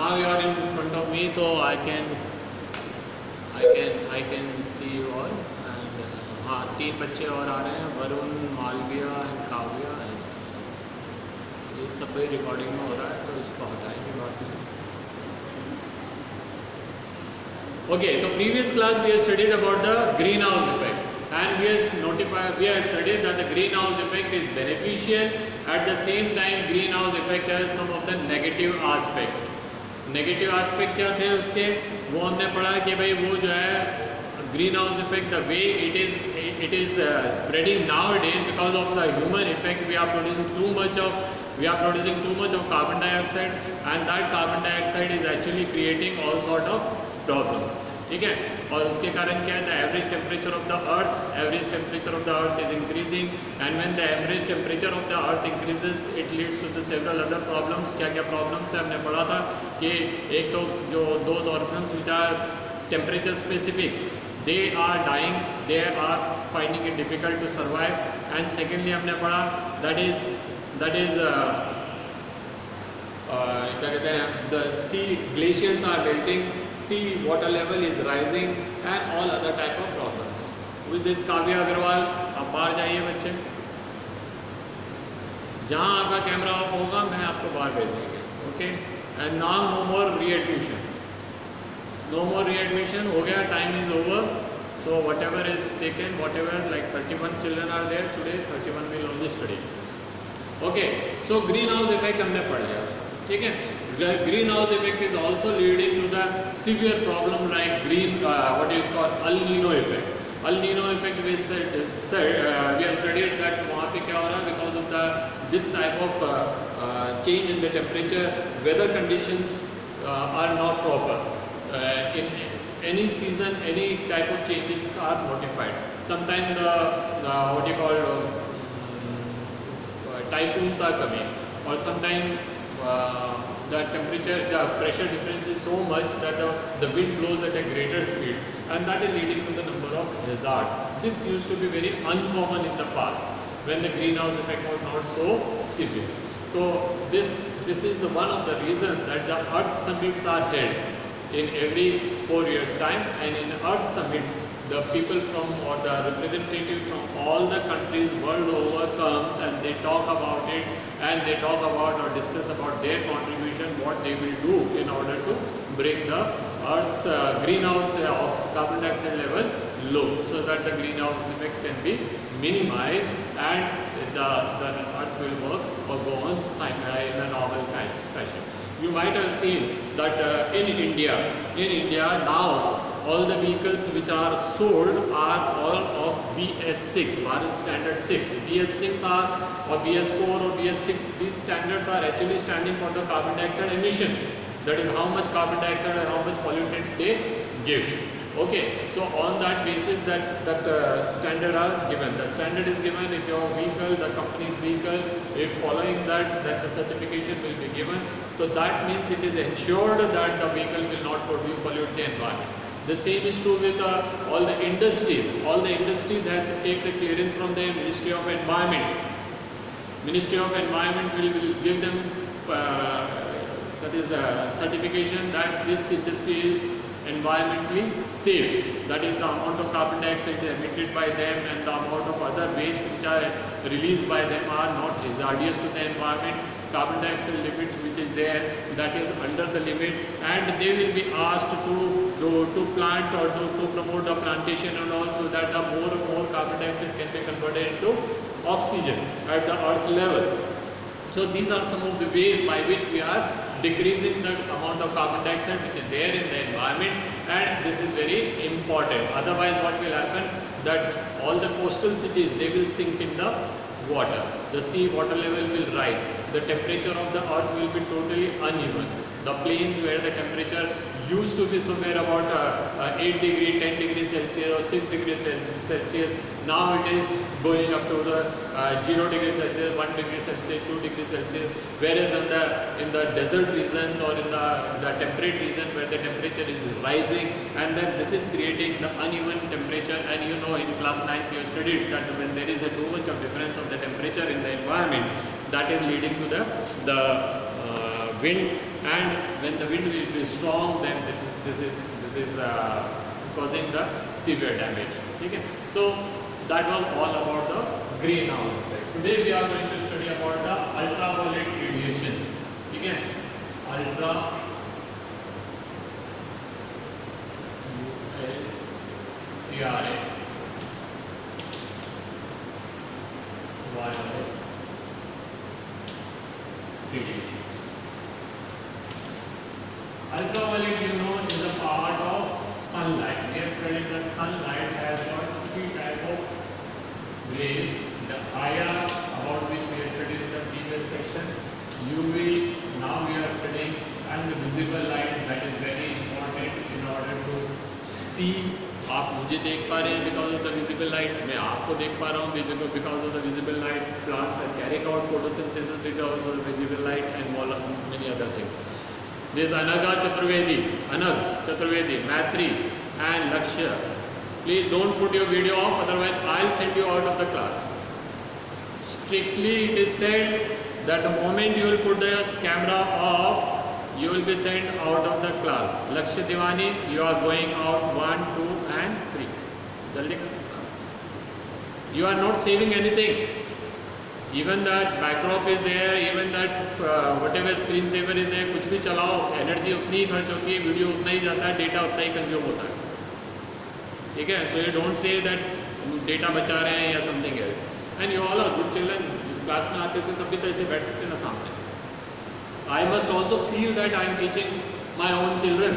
now you are in front of me, so I can see you all. And हाँ, 3 बच्चे और आ रहे हैं, वरुण, मालविया एंड काव्या। ये सब भी रिकॉर्डिंग में हो रहा है, तो इसको हटाएंगे बाद में। Okay, so previous class we have studied about the greenhouse effect, and we have studied that the greenhouse effect is beneficial. At the same time, greenhouse effect has some of the negative aspect. Negative aspect क्या थे उसके, वो हमने पढ़ा कि भाई वो जो है greenhouse effect, the way it is spreading nowadays because of the human effect. We are producing too much of carbon dioxide, and that carbon dioxide is actually creating all sort of problems, ठीक है। और उसके कारण क्या है, the average temperature of the earth is increasing, and when the average temperature of the earth increases it leads to the several other problems. क्या क्या problems है हमने पढ़ा था कि एक तो जो those organisms which are temperature specific, they are dying, they are finding it difficult to survive, and secondly हमने पढ़ा दैट इज क्या कहते हैं, the sea glaciers are melting, sea water level is rising, and all other type of problems. With this, Kavya Agrawal, आप बाहर जाइए बच्चे, जहाँ आपका कैमरा ऑफ होगा मैं आपको बाहर भेज देंगे, okay. And now no more readmission, हो गया, time is over. So whatever is taken, whatever, like 31 children are there today, 31 will only study, okay. So greenhouse effect हमने पढ़ लिया, ठीक है। Greenhouse effect is also leading to the severe problem like what you call El Nino effect. El Nino effect we have studied that वहाँ पे क्या हो रहा है, because of this type of change in the temperature, weather conditions are not proper. In any season, any type of changes are notified. Sometimes the what you call typhoons are coming, or sometimes the pressure difference is so much that the wind blows at a greater speed, and that is leading to the number of hazards. This used to be very uncommon in the past when the greenhouse effect was not so severe. So this is the one of the reasons that the Earth summits are held in every 4 years time, and in Earth summit the people from, or the representative from all the countries world over comes, and they talk about it, and they talk about or discuss about their contribution, what they will do in order to bring the Earth's greenhouse carbon dioxide level low, so that the greenhouse effect can be minimized, and the Earth will work or go on in a normal fashion. You might have seen that in India now, all the vehicles which are sold are all of BS6, Bharat Standard 6. BS6 are, or BS4 or BS6, these standards are actually standing for the carbon dioxide emission. That is how much carbon dioxide and how much pollutant they give. Okay, so on that basis that standard are given. The standard is given if your vehicle, the company's vehicle, if following that the certification will be given. So that means it is ensured that the vehicle will not pollute the environment. The same is true with all the industries. All the industries have to take the clearance from the Ministry of Environment. Ministry of Environment will give them that is a certification that this industry is environmentally safe. That is the amount of carbon dioxide emitted by them and the amount of other waste which are released by them are not hazardous to the environment. Carbon dioxide limit which is there, that is under the limit, and they will be asked to plant or to promote the plantation and all, so that the more and more carbon dioxide can be converted into oxygen at the earth level. So these are some of the ways by which we are decreasing the amount of carbon dioxide which is there in the environment, and this is very important. Otherwise what will happen, that all the coastal cities, they will sink in the water, the sea water level will rise, the temperature of the earth will be totally uneven. The plains where the temperature used to be somewhere about 8 degree, 10 degrees Celsius or 6 degrees Celsius, now it is going up to the 0 degrees Celsius, 1 degree Celsius, 2 degrees Celsius, whereas in the desert regions or in the temperate region where the temperature is rising, and then this is creating the uneven temperature. And you know, in class 9th you studied that when there is a too much of difference of the temperature in the environment, that is leading to the wind, and when the wind will be strong, then this is causing the severe damage. Okay? So that was all about the greenhouse effect. Today we are going to study about the ultraviolet radiation. Okay? Ultraviolet radiations. Ultraviolet, you know, is a part of sunlight. We have studied that sunlight has got three types of rays. The IR, about which we have studied in the previous section, UV, now we are studying, and the visible light, that is very important in order to see. आप मुझे देख पा रहे हैं because of the visible light, मैं आपको देख पा रहा हूँ because of the visible light. Plants are carrying out photosynthesis because of the visible light, and many other things. This Anagha Chaturvedi, Maitri and Lakshya. Please don't put your video off, otherwise I'll send you out of the class. Strictly it is said that the moment you will put the camera off, you will be sent out of the class. Lakshya Divani, you are going out 1, 2 and 3. Jaldi. You are not saving anything. Even that backdrop is there, even that whatever screen saver is there, कुछ भी चलाओ, energy उतनी ही खर्च होती है, video उतना ही जाता है, डेटा उतना ही कंज्यूम होता है. ठीक है? So you don't say that data बचा रहे हैं या something else. And you all are good children. Class में आते थे तब भी तो ऐसे बैठते थे ना सामने. I must also feel that I am teaching my own children.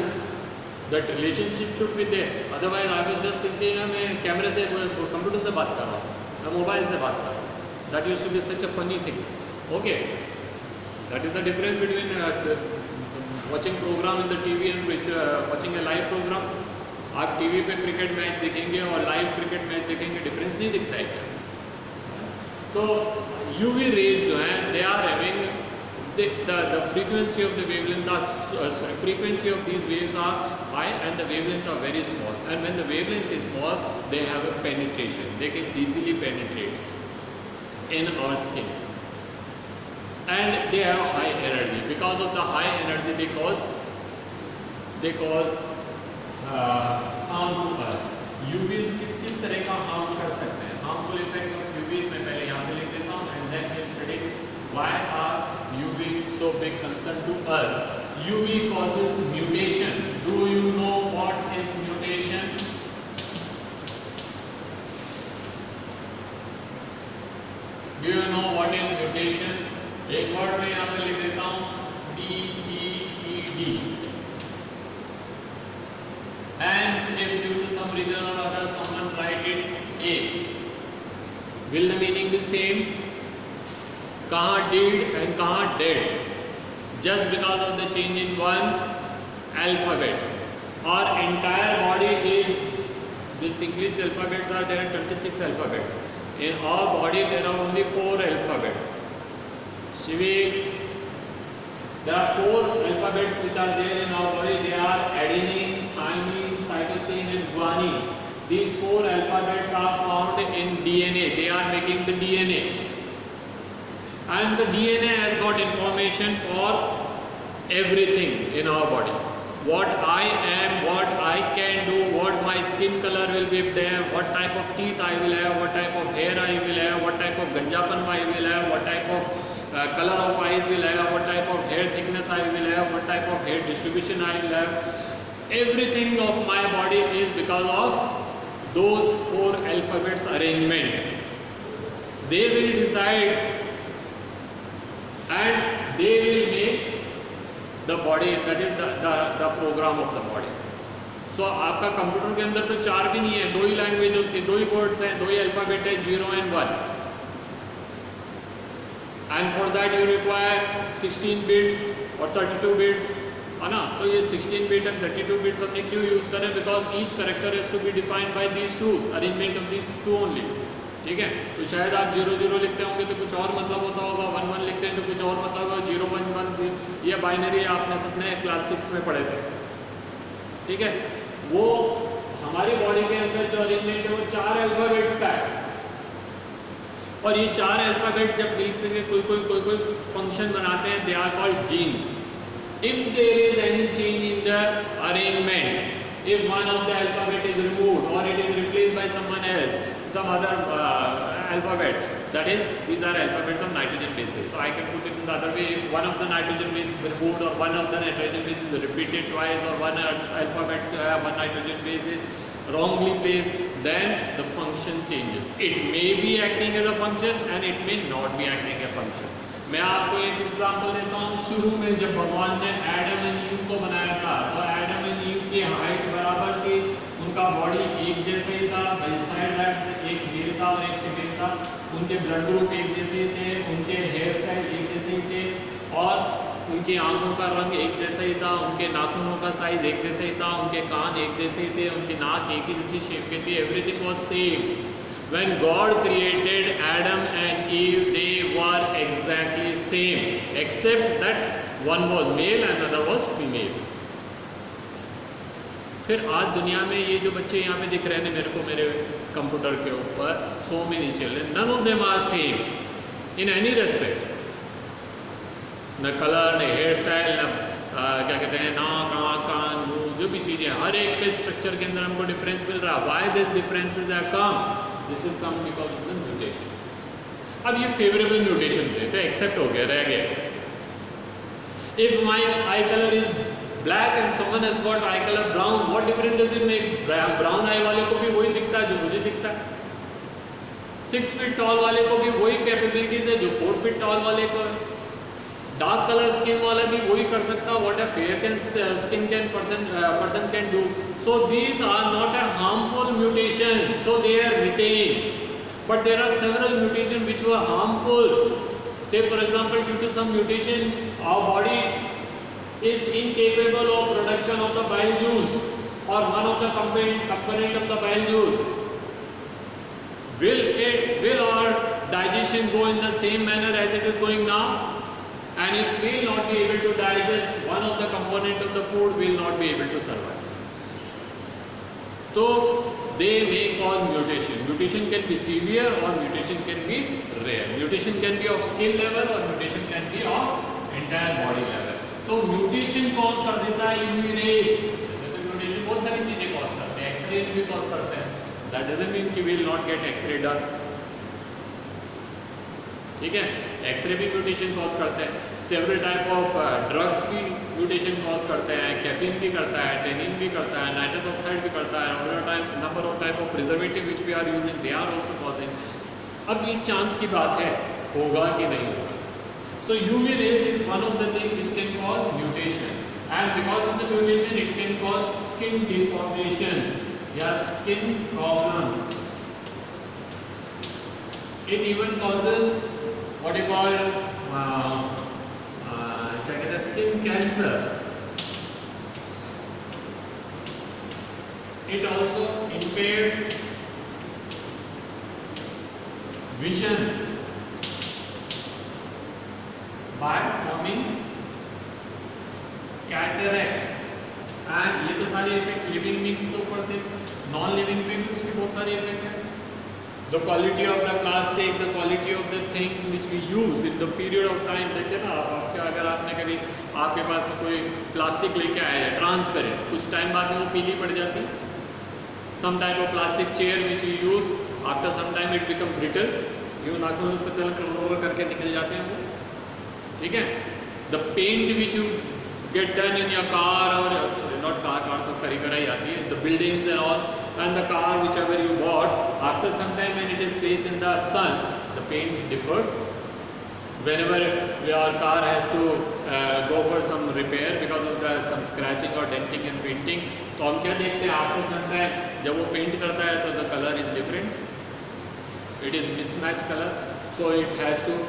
That relationship should be there. Otherwise I was just thinking ना मैं कैमरे से कंप्यूटर से बात कर रहा हूँ, मैं मोबाइल से बात कर रहा हूँ. That used to be such a funny thing. Okay, that is the difference between watching program in the TV and watching a live program. आप टीवी पे क्रिकेट मैच देखेंगे और लाइव क्रिकेट मैच देखेंगे, डिफरेंस नहीं दिखता है क्या? तो UV rays जो हैं, they are having the frequency of the wavelength, frequency of these waves are high and the wavelength are very small. And when the wavelength is small, they have a penetration. They can easily penetrate in our skin, and they have high energy. Because of the high energy, they cause harm to us. UVs किस तरह का harm कर सकते हैं? Harmful effect of UVs मैं पहले यहाँ पे लिख देता हूँ, and then we'll study why are UV so big concern to us. UV causes mutation. Do you know what is mutation? Do you know what is mutation? एक word में यहाँ पे लिख देता हूँ, DEED. And if due to some reason or other someone write it A, will the meaning be same? कहाँ did and कहाँ dead? Just because of the change in one alphabet. Our entire body is, these English alphabets are there are 26 alphabets. In our body there are only 4 alphabets. Shivi, there are 4 alphabets which are there in our body. They are adenine, thymine, cytosine and guanine. These 4 alphabets are found in DNA. They are making the DNA. And the DNA has got information for everything in our body. What I am, what I can do, what my skin color will be there, what type of teeth I will have, what type of hair I will have, what type of ganjapan I will have, what type of color of eyes will have, what type of hair thickness I will have, what type of hair distribution I will have. Everything of my body is because of those 4 alphabets arrangement. They will decide and they will make the body, that is the program of the body. So आपका computer के अंदर तो 4 भी नहीं है, 2 ही language होती है, 2 ही words हैं, 2 ही अल्फाबेट है, 0 and 1. And for that you require 16 bits or 32 bits, है ना? तो ये 16 bit and 32 bits हमने क्यों यूज करें? Because each character has to be defined by these 2, arrangement of these 2 only. ठीक है? तो शायद आप 0 लिखते होंगे तो कुछ और मतलब होता होगा, 1 लिखते हैं तो कुछ और मतलब होगा, 0 1 1, ये बाइनरी आपने सबने क्लास 6 में पढ़े थे. ठीक है? वो हमारी बॉडी के अंदर जो अरेंजमेंट है वो 4 अल्फाबेट्स का है, और ये 4 अल्फाबेट जब मिलकर के कोई फंक्शन बनाते हैं, they are called genes. if there is any change in the arrangement, if one of the alphabet is removed or it is replaced by someone else, some other alphabet, that is, these are alphabets of nitrogen bases. So I can put it in the other way: if one of the nitrogen base is removed, or one of the nitrogen base is repeated twice, or one alphabet one nitrogen base is wrongly placed, then the function changes. It may be acting as a function and it may not be acting as a function. मैं आपको एक example देता हूँ. शुरू में जब भगवान ने एडम एंड ईव को बनाया था, तो एडम एंड ईव की हाइट बराबर थी, उनका बॉडी एक जैसे ही था, बिसाइड दैट एक मेल था और एक फीमेल था, उनके ब्लड ग्रुप एक जैसे ही थे, उनके हेयर स्टाइल एक जैसे ही थे, और उनकी आंखों का रंग एक जैसा ही था, उनके नाखूनों का साइज एक जैसे ही था, उनके कान एक जैसे ही थे, उनकी नाक एक ही जैसी शेप की थी. Everything was same. When God created Adam and Eve, they were exactly same, except that one was male and another was female. फिर आज दुनिया में ये जो बच्चे यहाँ पे दिख रहे हैं मेरे को मेरे कंप्यूटर के ऊपर, 100 में नहीं चल रहे, none of them are same in any respect. न कलर, न हेयर स्टाइल, न क्या कहते हैं, नाक, आँख, कान, जो भी चीज़ें, हर एक के स्ट्रक्चर के अंदर हमको डिफरेंस मिल रहा है. Why these differences have come? This is come because of the mutation. अब ये फेवरेबल म्यूटेशन थे तो एक्सेप्ट हो गया, रह गया. If my eye color is black and someone has got eye color brown, what difference does it make? Brown eye वाले को भी वही दिखता है जो मुझे दिखता है. 6 feet tall वाले को भी वही कैपेबिलिटीज है जो 4 feet tall वाले को है. डार्क कलर स्किन वाला भी वही कर सकता है what a fair can skin can person can do. So these are not a harmful mutation, so they are retained. But there are several mutations which were harmful. Say for example, due to some mutation, our body is incapable of production of the bile juice, or one of the component of the bile juice. Will our digestion go in the same manner as it is going now? And if we will not be able to digest one of the component of the food, will not be able to survive. So they may cause mutation. Mutation can be severe or mutation can be rare. Mutation can be of skin level or mutation can be of entire body level. तो mutation cause कर देता है UV rays. जैसे तो mutation बहुत सारी चीजें cause करते हैं, X-rays भी cause करते हैं. That doesn't mean कि we will not get X-ray done. ठीक है, एक्सरे भी म्यूटेशन कॉज करते हैं. सेवरल टाइप ऑफ ड्रग्स भी म्यूटेशन कॉज करते हैं. कैफीन भी करता है, टेनिन भी करता है, नाइट्रस ऑक्साइड भी करता है, number of type of preservative which we are using, they are also causing. अब ये चांस की बात है, होगा कि नहीं होगा. So UV rays is one of the thing which can cause mutation, and because of the mutation it can cause skin deformation या skin problems. It even causes what you call क्या कहते हैं, skin cancer. It also impairs vision by forming cataract. And ये तो सारे effect living beings के ऊपर थे, नॉन लिविंग बींग्स के बहुत सारे इफेक्ट हैं. The quality of the plastic, the quality of the things which we use in the period of time. देखिए ना, आपके अगर आपने कभी आपके पास में कोई प्लास्टिक लेके आया है ट्रांसपेरेंट, कुछ टाइम बाद में वो पीली पड़ जाती है. Some type of plastic chair which we use, after some time it become brittle. यूँ नाखून उस पर चल करके निकल जाते हैं वो. ठीक है. The paint which you get done in your car, or sorry not car तो करी कराई आती है. The buildings and all. And the car whichever you bought, after some time when it is placed in the sun, the paint differs. Whenever your car has to go for some repair because of the some scratching or denting and painting, तो हम क्या देखते हैं, after some time जब वो paint करता है तो the color is different. It is mismatched color, so it has to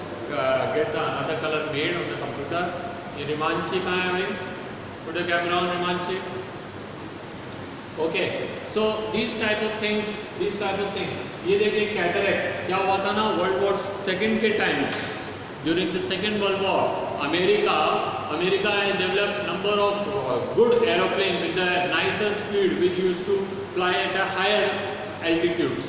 get the another color made on the computer. ये रिमांशी कहाँ है भाई? Put the camera on रिमांशी. Okay, so these type of things. ये देखिए cataract क्या हुआ था ना, World War II के टाइम में, during the Second World War, America has developed number of good aeroplane with the nicer speed which used to fly at a higher altitudes.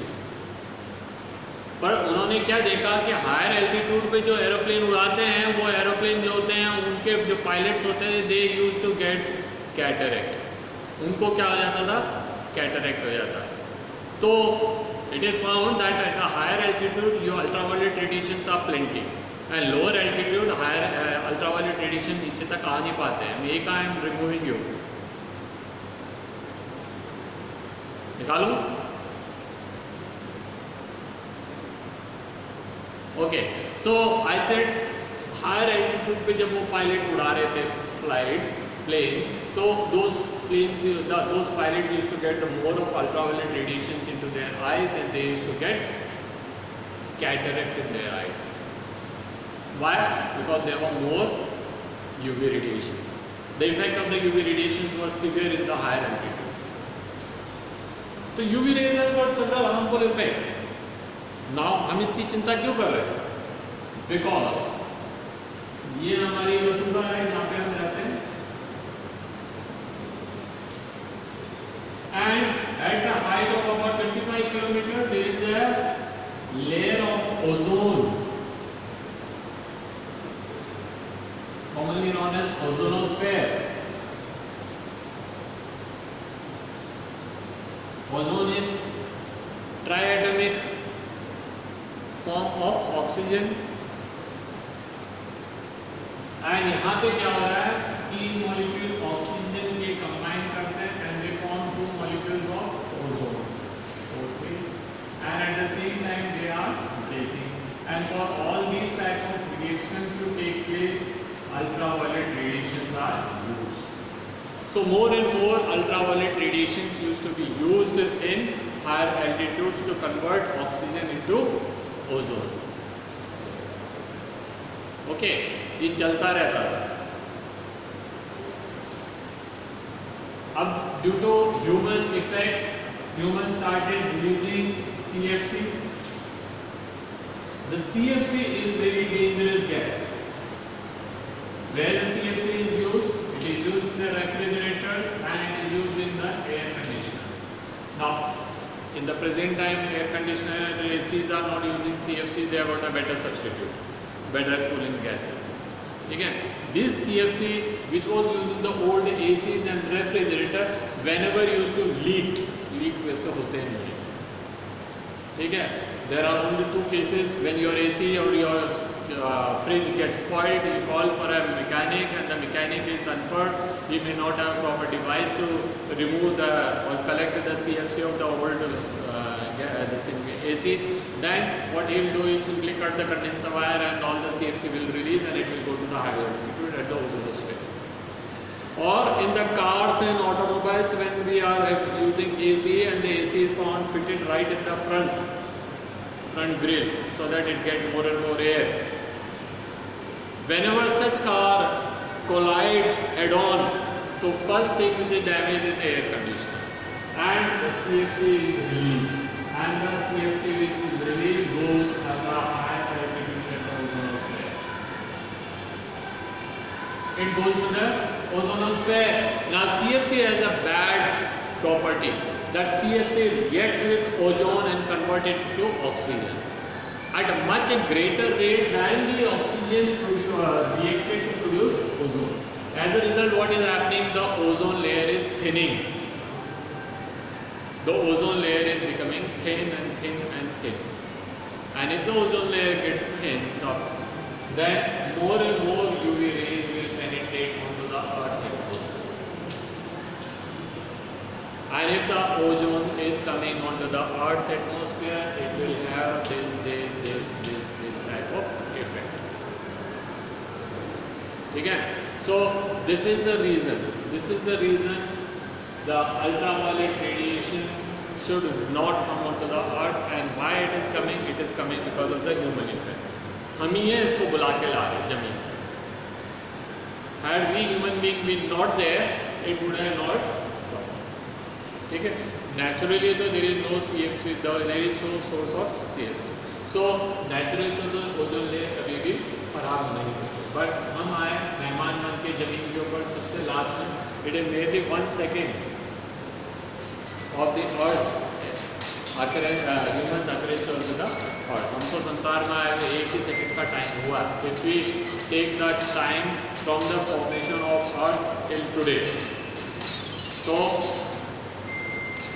पर उन्होंने क्या देखा कि हायर एल्टीट्यूड पे जो एरोप्लेन उड़ाते हैं वो एरोप्लेन जो होते हैं उनके जो पायलट्स होते हैं they use to get cataract, उनको क्या हो जाता था, कैटरेक्ट हो जाता। तो it is found that at a higher altitude your ultraviolet radiations are plenty and lower altitude higher ultraviolet radiation नीचे तक आ नहीं पाते हैं। Make I am removing you, निकालूं? Okay, so I said higher altitude पे जब वो पायलट उड़ा रहे थे फ्लाइट्स प्लेन, तो those pilots used to get more of ultraviolet radiations into their eyes and they used to get cataract in their eyes. Why? Because there were more UV radiations. The effect of the UV radiations was severe in the higher altitudes. तो UV rays has got several harmful effects. Now हम इतनी चिंता क्यों कर रहे हैं? Because ये हमारी वसुंधरा है, यहाँ पे हम रहते हैं, and at the height of about 25 kilometers there is a layer of ozone commonly known as ozonosphere. Ozone is triatomic form of oxygen and यहाँ पे क्या हो रहा है, तीन मॉलिक्यूल ऑक्सीजन के कंबाइन करते हैं and they form two molecules of ozone, O3, and at the same time they are breaking, and for all these type of reactions to take place ultraviolet radiations are used. So more and more ultraviolet radiations used to be used in higher altitudes to convert oxygen into ozone. Okay, ये चलता रहता था। अब due to human effect, human started releasing CFC. The CFC is very dangerous gas. Where the CFC is used? It is used in the refrigerator and it is used in the air conditioner. Now, in the present time, air conditioner and ACs are not using CFC. They have got a better substitute, better cooling gases. Okay, this CFC which was used in the old ACs and refrigerator whenever used to leak वैसे होते नहीं, ठीक है। There are only two cases when your AC or your fridge gets spoiled, you call for a mechanic and the mechanic is unplugged, he may not have proper device to remove the or collect the CFC of the old this AC. Then what he will do is simply cut the condenser wire and all the CFC will release and it will go to the higher altitude at the ozonosphere. Or in the cars and automobiles when we are using AC and the AC is found fitted right in the front grill so that it gets more and more air. Whenever such car collides head on, the first thing which is damaged is the air conditioner and the CFC is released, and the CFC which is released goes at a higher altitude at the ozonosphere. It goes to the ozonosphere. Now CFC has a bad property that CFC reacts with ozone and convert it to oxygen at a much greater rate than the oxygen reacted to produce ozone. As a result, what is happening? The ozone layer is thinning. The ozone layer is becoming thin and thin and thin. And if the ozone layer gets thin, then more and more UV rays will penetrate onto the Earth's atmosphere. And if the ozone is coming onto the Earth's atmosphere, it will have this type of effect. Okay? So this is the reason the ultraviolet radiation should not come onto the Earth, and why it is coming? It is coming because of the human effect. हम ही है इसको बुला के ला रहे जमीन। Had we human being been not there, it would have not come. ठीक है? Naturally तो there is no CFC, there is no source of CFC. So naturally तो ओजोन लेयर कभी भी खराब नहीं होती। But हम आए मेहमान बन के जमीन के ऊपर सबसे लास्ट में, it is merely 1 second of the Earth's humans occurrence to the Earth. हमको संसार में आए हुए 1 ही सेकंड का टाइम हुआ। If we take the time from the formation of Earth till today, तो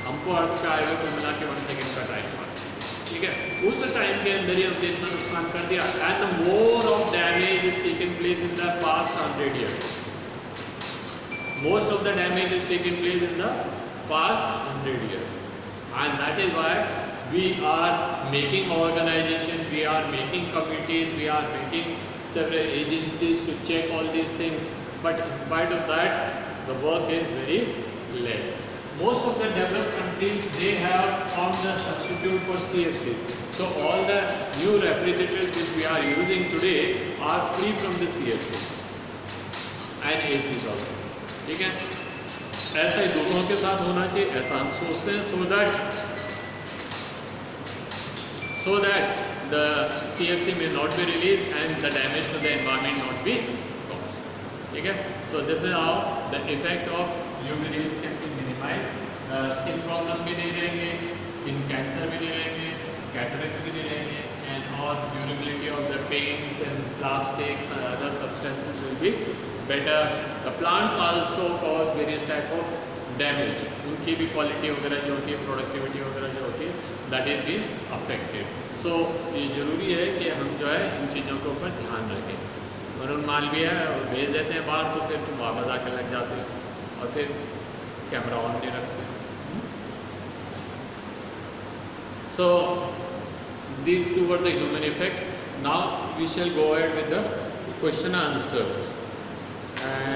हमको अर्थ पे आए हुए को मिला के 1 सेकंड का टाइम हुआ, ठीक है। उस टाइम के अंदर ही हमने इतना नुकसान कर दिया। And more of damage is taken place in the past 100 years। Most of the damage is taken place in the past 100 years, and that is why we are making organization, we are making committees, we are making several agencies to check all these things, but in spite of that the work is very less. Most of the developed countries, they have found the substitute for CFC, so all the new refrigerators which we are using today are free from the CFC and ACs also, ठीक है। ऐसा ही दूसरों के साथ होना चाहिए, ऐसा हम सोचते हैं, so that the CFC may not be released and the damage to the environment not be caused, ठीक है। So this is how the effect of UV rays can be minimized। Skin problem भी नहीं रहेंगे, skin cancer भी नहीं रहेंगे, cataract भी नहीं रहेंगे, and और durability of the paints and plastics and other substances will be better। The plants also cause various type of damage, उनकी भी क्वालिटी वगैरह जो होती है, प्रोडक्टिविटी वगैरह जो होती है, that is being affected। So ये ज़रूरी है कि हम जो है इन चीज़ों के ऊपर ध्यान रखें। वरुण मालवीय भेज देते हैं बाहर, तो फिर तुम वापस आकर लग जाते हो और फिर कैमरा ऑन नहीं रखते। So these two were the human effect. Now we shall go ahead with the question and answers. And